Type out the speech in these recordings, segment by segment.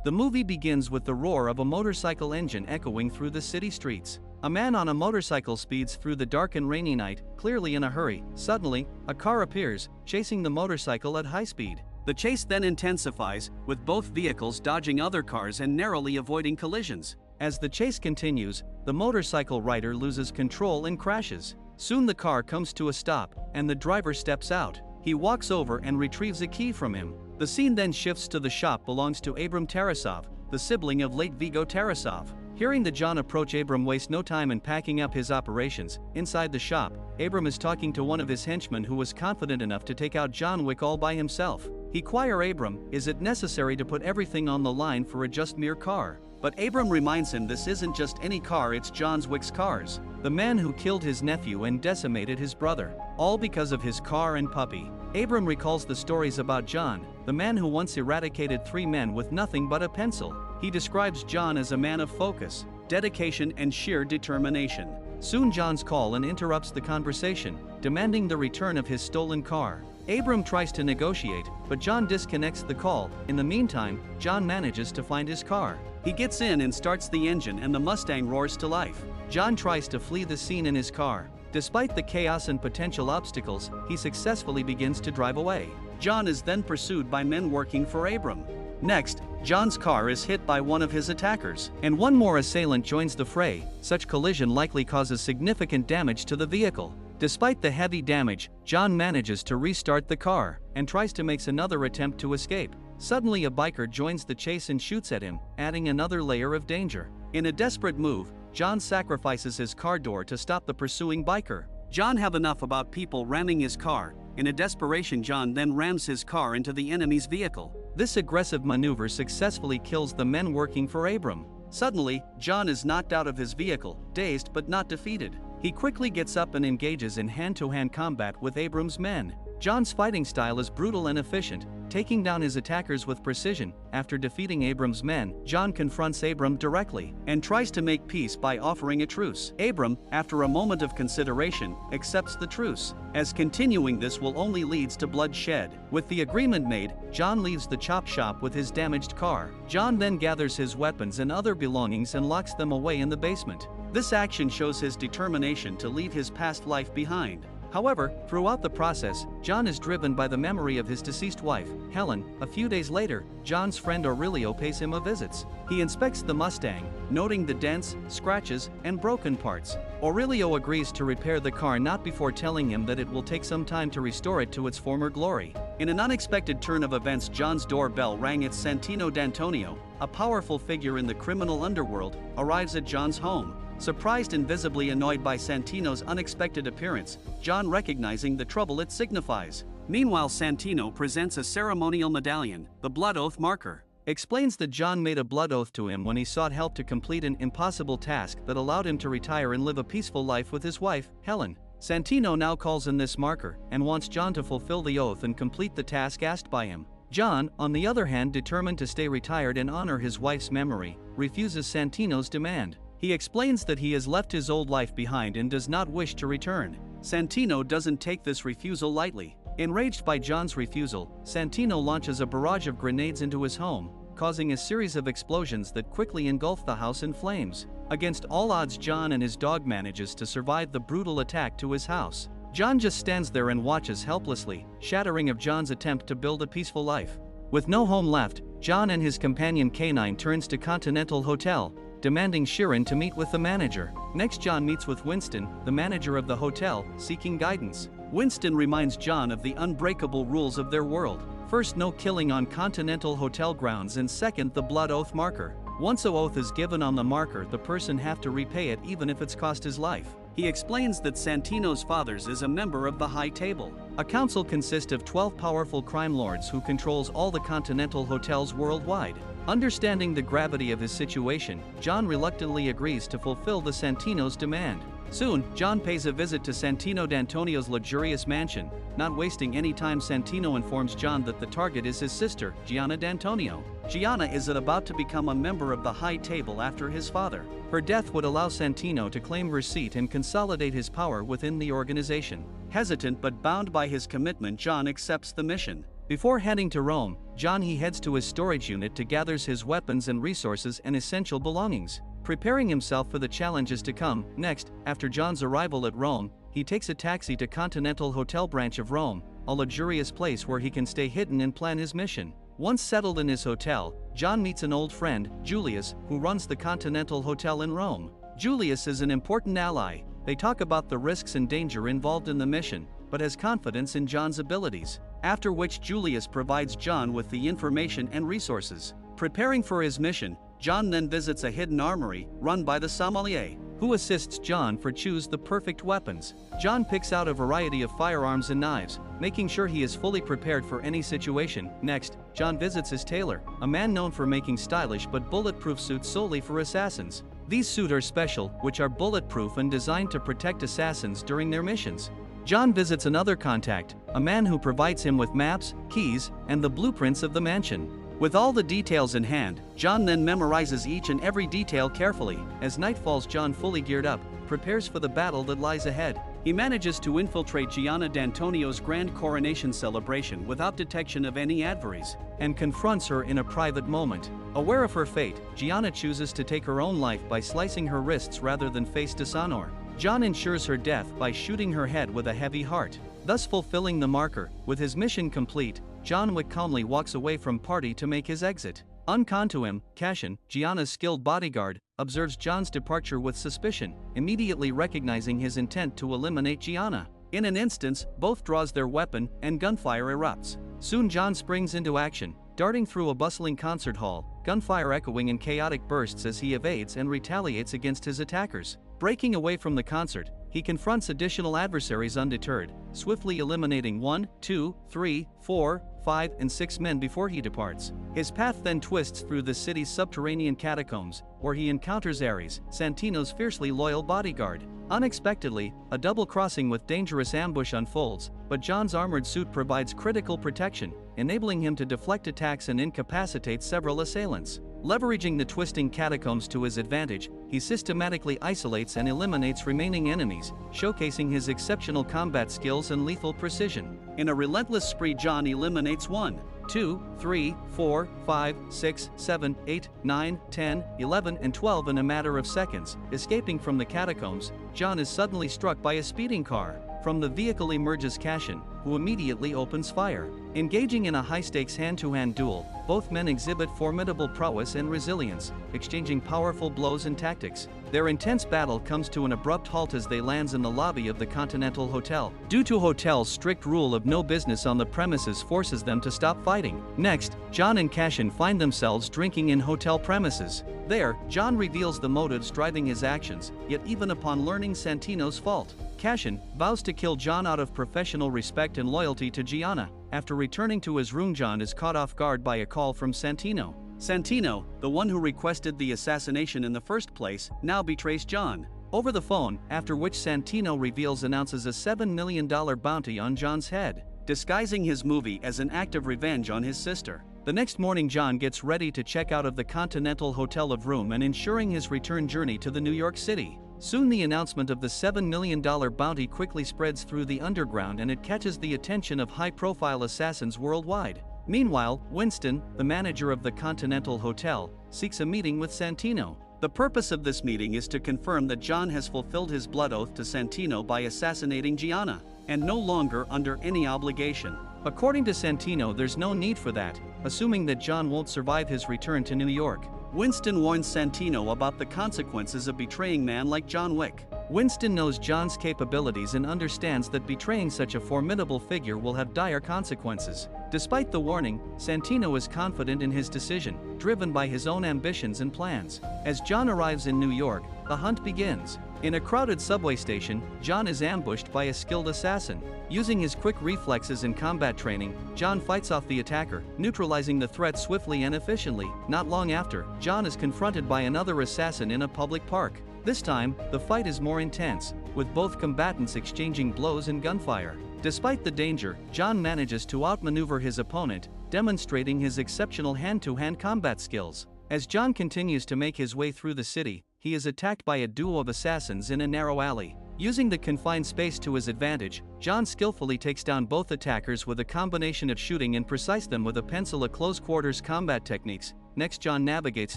The movie begins with the roar of a motorcycle engine echoing through the city streets. A man on a motorcycle speeds through the dark and rainy night, clearly in a hurry. Suddenly, a car appears, chasing the motorcycle at high speed. The chase then intensifies, with both vehicles dodging other cars and narrowly avoiding collisions. As the chase continues, the motorcycle rider loses control and crashes. Soon the car comes to a stop, and the driver steps out. He walks over and retrieves a key from him. The scene then shifts to the shop belongs to 𝐴𝐵RAM Tarasov, the sibling of late Viggo Tarasov. Hearing the John approach, 𝐴𝐵RAM wastes no time in packing up his operations. Inside the shop, 𝐴𝐵RAM is talking to one of his henchmen who was confident enough to take out John Wick all by himself. He inquires 𝐴𝐵RAM, is it necessary to put everything on the line for a just mere car? But 𝐴𝐵RAM reminds him this isn't just any car, it's John Wick's cars. The man who killed his nephew and decimated his brother. All because of his car and puppy. 𝐴𝐵RAM recalls the stories about John, the man who once eradicated 3 men with nothing but a pencil. He describes John as a man of focus, dedication and sheer determination. Soon John's calls and interrupts the conversation, demanding the return of his stolen car. 𝐴𝐵RAM tries to negotiate, but John disconnects the call. In the meantime, John manages to find his car. He gets in and starts the engine and the Mustang roars to life. John tries to flee the scene in his car. Despite the chaos and potential obstacles, he successfully begins to drive away. John is then pursued by men working for 𝐴𝐵RAM. Next, John's car is hit by one of his attackers, and one more assailant joins the fray. Such collision likely causes significant damage to the vehicle. Despite the heavy damage, John manages to restart the car, and tries to make another attempt to escape. Suddenly a biker joins the chase and shoots at him, adding another layer of danger. In a desperate move, John sacrifices his car door to stop the pursuing biker. John have enough about people ramming his car. In a desperation, John then rams his car into the enemy's vehicle. This aggressive maneuver successfully kills the men working for 𝐴𝐵RAM. Suddenly, John is knocked out of his vehicle, dazed but not defeated. He quickly gets up and engages in hand-to-hand combat with 𝐴𝐵RAM's men. John's fighting style is brutal and efficient, taking down his attackers with precision. After defeating 𝐴𝐵RAM's men, John confronts 𝐴𝐵RAM directly and tries to make peace by offering a truce. 𝐴𝐵RAM, after a moment of consideration, accepts the truce, as continuing this will only leads to bloodshed. With the agreement made, John leaves the chop shop with his damaged car. John then gathers his weapons and other belongings and locks them away in the basement. This action shows his determination to leave his past life behind. However, throughout the process, John is driven by the memory of his deceased wife, Helen. A few days later, John's friend Aurelio pays him a visit. He inspects the Mustang, noting the dents, scratches, and broken parts. Aurelio agrees to repair the car, not before telling him that it will take some time to restore it to its former glory. In an unexpected turn of events, John's doorbell rang. It's Santino D'Antonio, a powerful figure in the criminal underworld, arrives at John's home. Surprised and visibly annoyed by Santino's unexpected appearance, John recognizing the trouble it signifies. Meanwhile, Santino presents a ceremonial medallion, the blood oath marker. Explains that John made a blood oath to him when he sought help to complete an impossible task that allowed him to retire and live a peaceful life with his wife, Helen. Santino now calls in this marker and wants John to fulfill the oath and complete the task asked by him. John, on the other hand, determined to stay retired and honor his wife's memory, refuses Santino's demand. He explains that he has left his old life behind and does not wish to return. Santino doesn't take this refusal lightly. Enraged by John's refusal, Santino launches a barrage of grenades into his home, causing a series of explosions that quickly engulf the house in flames. Against all odds, John and his dog manages to survive the brutal attack to his house. John just stands there and watches helplessly, shattering of John's attempt to build a peaceful life. With no home left, John and his companion K9 turns to Continental Hotel, demanding Sharon to meet with the manager. Next, John meets with Winston, the manager of the hotel, seeking guidance. Winston reminds John of the unbreakable rules of their world. First, no killing on Continental Hotel grounds, and second, the blood oath marker. Once an oath is given on the marker, the person have to repay it even if it's cost his life. He explains that Santino's father is a member of the High Table. A council consists of 12 powerful crime lords who controls all the Continental hotels worldwide. Understanding the gravity of his situation, John reluctantly agrees to fulfill the Santino's demand. Soon, John pays a visit to Santino D'Antonio's luxurious mansion. Not wasting any time, Santino informs John that the target is his sister, Gianna D'Antonio. Gianna is about to become a member of the High Table after his father. Her death would allow Santino to claim her seat and consolidate his power within the organization. Hesitant but bound by his commitment, John accepts the mission. Before heading to Rome, John heads to his storage unit to gather his weapons and resources and essential belongings, preparing himself for the challenges to come. Next, after John's arrival at Rome, he takes a taxi to Continental Hotel branch of Rome, a luxurious place where he can stay hidden and plan his mission. Once settled in his hotel, John meets an old friend, Julius, who runs the Continental Hotel in Rome. Julius is an important ally. They talk about the risks and danger involved in the mission, but has confidence in John's abilities. After which Julius provides John with the information and resources. Preparing for his mission, John then visits a hidden armory, run by the sommelier, who assists John for choose the perfect weapons. John picks out a variety of firearms and knives, making sure he is fully prepared for any situation. Next, John visits his tailor, a man known for making stylish but bulletproof suits solely for assassins. These suits are special, which are bulletproof and designed to protect assassins during their missions. John visits another contact, a man who provides him with maps, keys, and the blueprints of the mansion. With all the details in hand, John then memorizes each and every detail carefully. As night falls, John, fully geared up, prepares for the battle that lies ahead. He manages to infiltrate Gianna D'Antonio's grand coronation celebration without detection of any adversaries, and confronts her in a private moment. Aware of her fate, Gianna chooses to take her own life by slicing her wrists rather than face dishonor. John ensures her death by shooting her head with a heavy heart, thus fulfilling the marker. With his mission complete, John Wick calmly walks away from party to make his exit. Unknown to him, 𝐂𝐿, Gianna's skilled bodyguard, observes John's departure with suspicion, immediately recognizing his intent to eliminate Gianna. In an instant, both draws their weapon, and gunfire erupts. Soon John springs into action, darting through a bustling concert hall, gunfire echoing in chaotic bursts as he evades and retaliates against his attackers. Breaking away from the concert, he confronts additional adversaries undeterred, swiftly eliminating 1, 2, 3, 4, 5, and 6 men before he departs. His path then twists through the city's subterranean catacombs, where he encounters Ares, Santino's fiercely loyal bodyguard. Unexpectedly, a double crossing with dangerous ambush unfolds, but John's armored suit provides critical protection, enabling him to deflect attacks and incapacitate several assailants. Leveraging the twisting catacombs to his advantage, he systematically isolates and eliminates remaining enemies, showcasing his exceptional combat skills and lethal precision. In a relentless spree, John eliminates 1, 2, 3, 4, 5, 6, 7, 8, 9, 10, 11, and 12 in a matter of seconds. Escaping from the catacombs, John is suddenly struck by a speeding car. From the vehicle emerges 𝐂𝐿, who immediately opens fire. Engaging in a high-stakes hand-to-hand duel, both men exhibit formidable prowess and resilience, exchanging powerful blows and tactics. Their intense battle comes to an abrupt halt as they land in the lobby of the Continental Hotel. Due to hotel's strict rule of no business on the premises forces them to stop fighting. Next, John and 𝐂𝐿 find themselves drinking in hotel premises. There, John reveals the motives driving his actions, yet even upon learning Santino's fault, 𝐂𝐿 vows to kill John out of professional respect and loyalty to Gianna. After returning to his room, John is caught off guard by a call from Santino. Santino, the one who requested the assassination in the first place, now betrays John over the phone, after which Santino announces a $7 million bounty on John's head, disguising his movie as an act of revenge on his sister. The next morning, John gets ready to check out of the Continental Hotel of Rome and ensuring his return journey to the New York City. Soon the announcement of the $7 million bounty quickly spreads through the underground and it catches the attention of high-profile assassins worldwide. Meanwhile, Winston, the manager of the Continental Hotel, seeks a meeting with Santino. The purpose of this meeting is to confirm that John has fulfilled his blood oath to Santino by assassinating Gianna, and no longer under any obligation. According to Santino, there's no need for that, assuming that John won't survive his return to New York. Winston warns Santino about the consequences of betraying a man like John Wick. Winston knows John's capabilities and understands that betraying such a formidable figure will have dire consequences. Despite the warning, Santino is confident in his decision, driven by his own ambitions and plans. As John arrives in New York, the hunt begins. In a crowded subway station, John is ambushed by a skilled assassin. Using his quick reflexes and combat training, John fights off the attacker, neutralizing the threat swiftly and efficiently. Not long after, John is confronted by another assassin in a public park. This time, the fight is more intense, with both combatants exchanging blows and gunfire. Despite the danger, John manages to outmaneuver his opponent, demonstrating his exceptional hand-to-hand combat skills. As John continues to make his way through the city, he is attacked by a duo of assassins in a narrow alley. Using the confined space to his advantage, John skillfully takes down both attackers with a combination of shooting and precise them with a pencil at close quarters combat techniques. Next, John navigates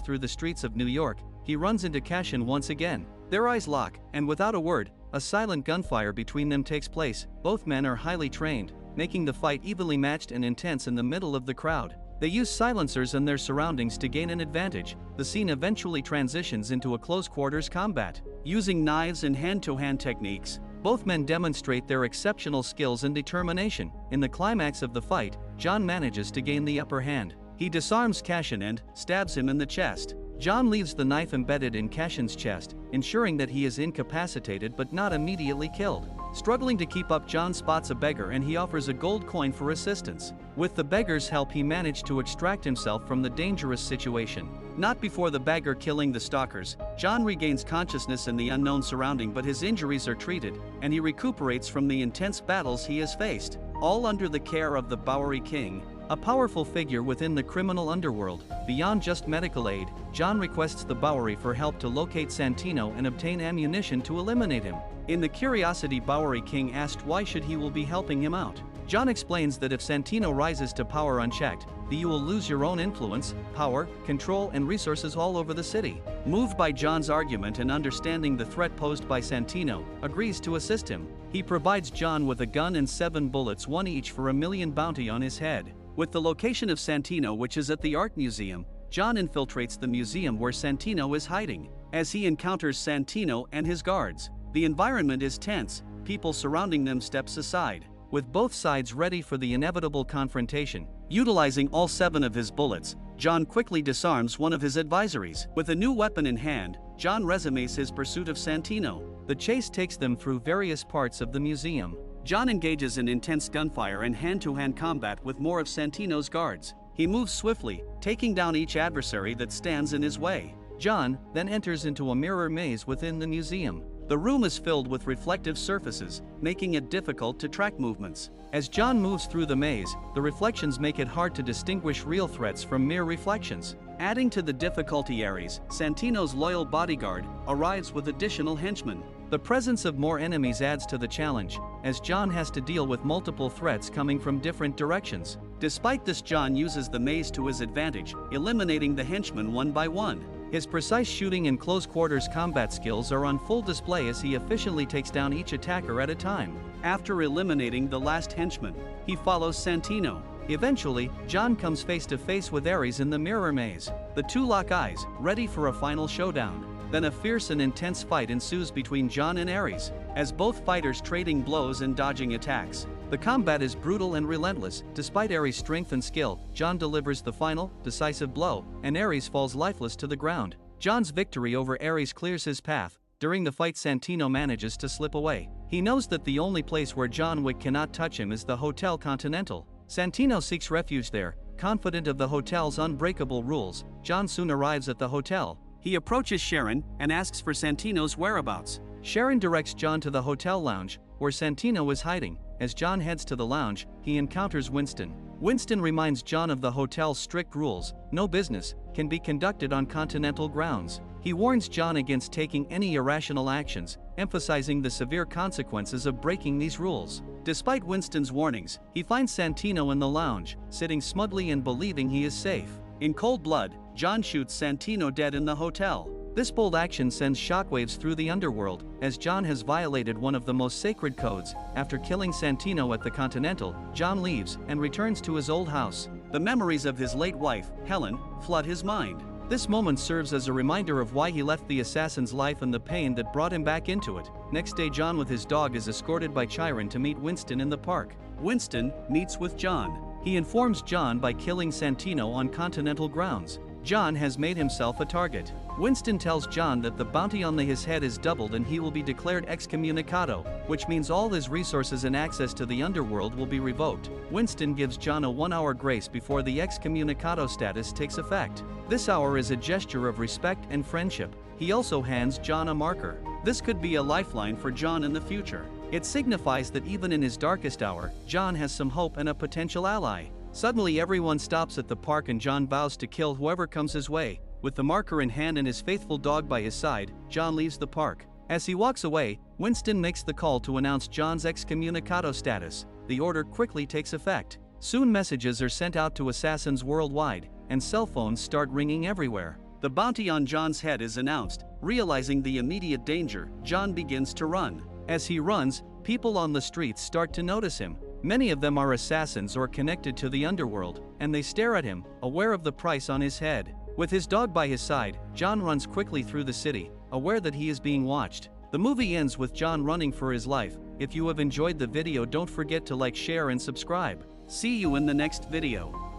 through the streets of New York. He runs into 𝐿𝐴 once again. Their eyes lock, and without a word, a silent gunfire between them takes place. Both men are highly trained, making the fight evenly matched and intense in the middle of the crowd. They use silencers and their surroundings to gain an advantage. The scene eventually transitions into a close quarters combat. Using knives and hand-to-hand techniques, both men demonstrate their exceptional skills and determination. In the climax of the fight, John manages to gain the upper hand. He disarms 𝐿𝐴 and stabs him in the chest. John leaves the knife embedded in 𝐿𝐴's chest, ensuring that he is incapacitated but not immediately killed. Struggling to keep up, John spots a beggar and he offers a gold coin for assistance. With the beggar's help, he managed to extract himself from the dangerous situation. Not before the beggar killing the stalkers, John regains consciousness in the unknown surrounding, but his injuries are treated, and he recuperates from the intense battles he has faced. All under the care of the 𝐊𝐿𝐼𝐿𝐼𝐿, a powerful figure within the criminal underworld. Beyond just medical aid, John requests the 𝐊𝐿𝐼𝐿𝐼 for help to locate Santino and obtain ammunition to eliminate him. In the curiosity, 𝐊𝐿𝐼𝐿𝐼𝐿 asked why should he will be helping him out. John explains that if Santino rises to power unchecked, you will lose your own influence, power, control and resources all over the city. Moved by John's argument and understanding the threat posed by Santino, agrees to assist him. He provides John with a gun and 7 bullets, one each, for $1 million bounty on his head. With the location of Santino, which is at the art museum, John infiltrates the museum where Santino is hiding. As he encounters Santino and his guards, the environment is tense. People surrounding them steps aside, with both sides ready for the inevitable confrontation. Utilizing all 7 of his bullets, John quickly disarms one of his adversaries. With a new weapon in hand, John resumes his pursuit of Santino. The chase takes them through various parts of the museum. John engages in intense gunfire and hand-to-hand combat with more of Santino's guards. He moves swiftly, taking down each adversary that stands in his way. John then enters into a mirror maze within the museum. The room is filled with reflective surfaces, making it difficult to track movements. As John moves through the maze, the reflections make it hard to distinguish real threats from mere reflections. Adding to the difficulty, Santino's loyal bodyguard arrives with additional henchmen. The presence of more enemies adds to the challenge, as John has to deal with multiple threats coming from different directions. Despite this, John uses the maze to his advantage, eliminating the henchmen one by one. His precise shooting and close-quarters combat skills are on full display as he efficiently takes down each attacker at a time. After eliminating the last henchman, he follows Santino. Eventually, John comes face to face with 𝐓𝐿𝐼𝐿 in the mirror maze. The two lock eyes, ready for a final showdown. Then a fierce and intense fight ensues between John and 𝐓𝐼𝐿, as both fighters trading blows and dodging attacks. The combat is brutal and relentless. Despite 𝐓𝐼𝐿's strength and skill, John delivers the final, decisive blow, and 𝐓𝐼𝐿 falls lifeless to the ground. John's victory over 𝐓𝐼𝐿 clears his path. During the fight, Santino manages to slip away. He knows that the only place where John Wick cannot touch him is the Hotel Continental. Santino seeks refuge there, confident of the hotel's unbreakable rules. John soon arrives at the hotel. He approaches Sharon and asks for Santino's whereabouts. Sharon directs John to the hotel lounge, where Santino is hiding. As John heads to the lounge, he encounters Winston. Winston reminds John of the hotel's strict rules. No business can be conducted on Continental grounds. He warns John against taking any irrational actions, emphasizing the severe consequences of breaking these rules. Despite Winston's warnings, he finds Santino in the lounge, sitting smugly and believing he is safe. In cold blood, John shoots Santino dead in the hotel. This bold action sends shockwaves through the underworld, as John has violated one of the most sacred codes. After killing Santino at the Continental, John leaves and returns to his old house. The memories of his late wife, Helen, flood his mind. This moment serves as a reminder of why he left the assassin's life and the pain that brought him back into it. Next day, John with his dog is escorted by Chiron to meet Winston in the park. Winston meets with John. He informs John by killing Santino on Continental grounds, John has made himself a target. Winston tells John that the bounty on his head is doubled and he will be declared excommunicado, which means all his resources and access to the underworld will be revoked. Winston gives John a 1-hour grace before the excommunicado status takes effect. This hour is a gesture of respect and friendship. He also hands John a marker. This could be a lifeline for John in the future. It signifies that even in his darkest hour, John has some hope and a potential ally. Suddenly everyone stops at the park and John vows to kill whoever comes his way. With the marker in hand and his faithful dog by his side, John leaves the park. As he walks away, Winston makes the call to announce John's excommunicado status. The order quickly takes effect. Soon messages are sent out to assassins worldwide, and cell phones start ringing everywhere. The bounty on John's head is announced. Realizing the immediate danger, John begins to run. As he runs, people on the streets start to notice him. Many of them are assassins or connected to the underworld, and they stare at him, aware of the price on his head. With his dog by his side, John runs quickly through the city, aware that he is being watched. The movie ends with John running for his life. If you have enjoyed the video, don't forget to like, share and subscribe. See you in the next video.